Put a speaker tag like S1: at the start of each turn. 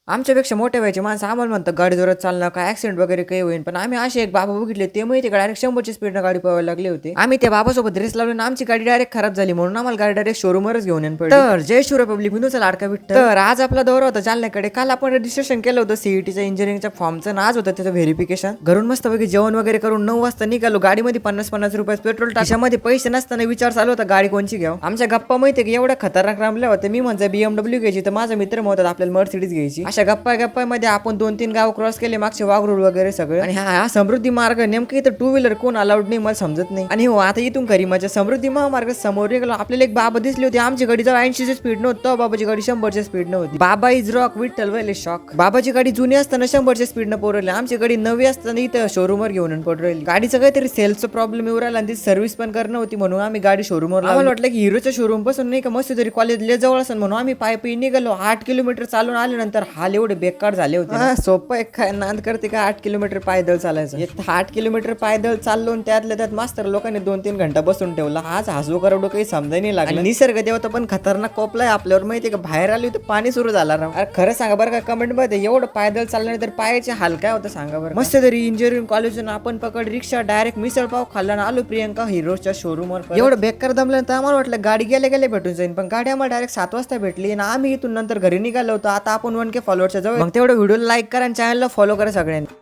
S1: आमच्यापेक्षा मोठे व्हायचे माणसं आम्हाला म्हणतात गाडी जोरात चालणार काय ऍक्सिडेंट वगैरे काही होईल, पण आम्ही असे एक बाबा बघितले ते माहिती डायरेक्ट 100ची स्पीडनं गाडी पळवायला लागले होते. आम्ही त्या बाबासोबत रेस लावली आणि आमची गाडी डायरेक्ट खराब झाली म्हणून आम्हाला गाडी डायरेक्ट शोरूमवरच घेऊन येऊन पडली. तर जय शिव रिपब्लिक, मी तुमचा लाडका विठ्ठल. तर आज आपला दौरा होता जालन्याकडे. काल आपण रजिस्ट्रेशन केलं होतं सीईटीच्या इंजिनिअरिंगच्या फॉर्मचं, आज होतं त्याचं व्हेरिफिकेशन. घरून मस्तपैकी जेवण वगैरे करून 9 वाजता निघालो. गाडीमध्ये 50-50 रुपये पेट्रोल टाकामध्ये पैसे नसताना विचार चालू होता गाडी कोणची घ्याव. आमच्या गप्पा माहिती की एवढ्या खतरनाक रमल्या होत्या. मी म्हणजे BMW घ्यायची, तर माझा मित्र म्हणतात आपल्याला मर्सिडीज घ्यायची. अशा गप्पा मध्ये आपण 2-3 गाव क्रॉस केले, मागचे वाघरूड वगैरे सगळे. आणि हा समृद्धी मार्ग नेमकं इथं 2 व्हीलर कोण अलाउड नाही मला समजत नाही. आणि हो आता इथून घरी माझ्या समृद्धी महामार्ग समोर निघालो. आपल्याला एक बाबा दिसली होती. आमची गाडी जर 80ची स्पीड नव्हतं, बाबाची गाडी 100ची स्पीड नव्हती. बाबा इज रॉक, विठ्ठल वेले शॉक. बाबाची गाडी जुनी असताना 100च्या स्पीडनं पोरवली, आमची गाडी नवी असताना इथं शोरूमवर घेऊन पोरवली. गाडीचं काहीतरी सेल्सचा प्रॉब्लेम येऊ राहिला आणि ती सर्व्हिस पण करणं होती म्हणून आम्ही गाडी शोरूमवर. आम्हाला वाटलं की हिरोच्या शोरूम पासून नाही का मस्त तरी कॉलेजला जवळ असेल म्हणून आम्ही पायी निघालो. 8 किलोमीटर चालून आल्यानंतर हाल एवढे बेकार झाले होते. सोपं एक काय नांद करते का 8 किलोमीटर पायदळ चालायचं. 8 किलोमीटर पायदळ चाललो, त्यातल्या त्यात मास्तर लोकांनी 2-3 घंटा बसून ठेवला. आज हसू करवडो काही समजा नाही लागलं. निसर्ग देवता पण खतरनाक कोपलाय आपल्यावर माहितीये का. बाहेर आली तर पाणी सुरू झाला. अरे खरं सांगा बरं का कमेंट मध्ये, एवढं पायदळ चालणार तर पायाचे हाल काय होतं सांगा बरं. मस्त तरी इंजिनिअरिंग कॉलेजून आपण पकड रिक्षा डायरेक्ट मिसळ पाव खाल्ला ना आलो प्रियंका हिरोच्या शोरूमवर. एवढं बेकार दमल्यानंतर आम्हाला वाटलं गाडी गेल्या भेटून जाईल, पण गाडी आम्हाला डायरेक्ट 7 वाजता भेटली आणि आम्ही इथून नंतर घरी निघालो होतो. आता आपण 1K फॉलोअरच्या जवळ. मग तेवढं व्हिडिओ लाईक करा आणि चॅनलला फॉलो करा सगळ्यांनी.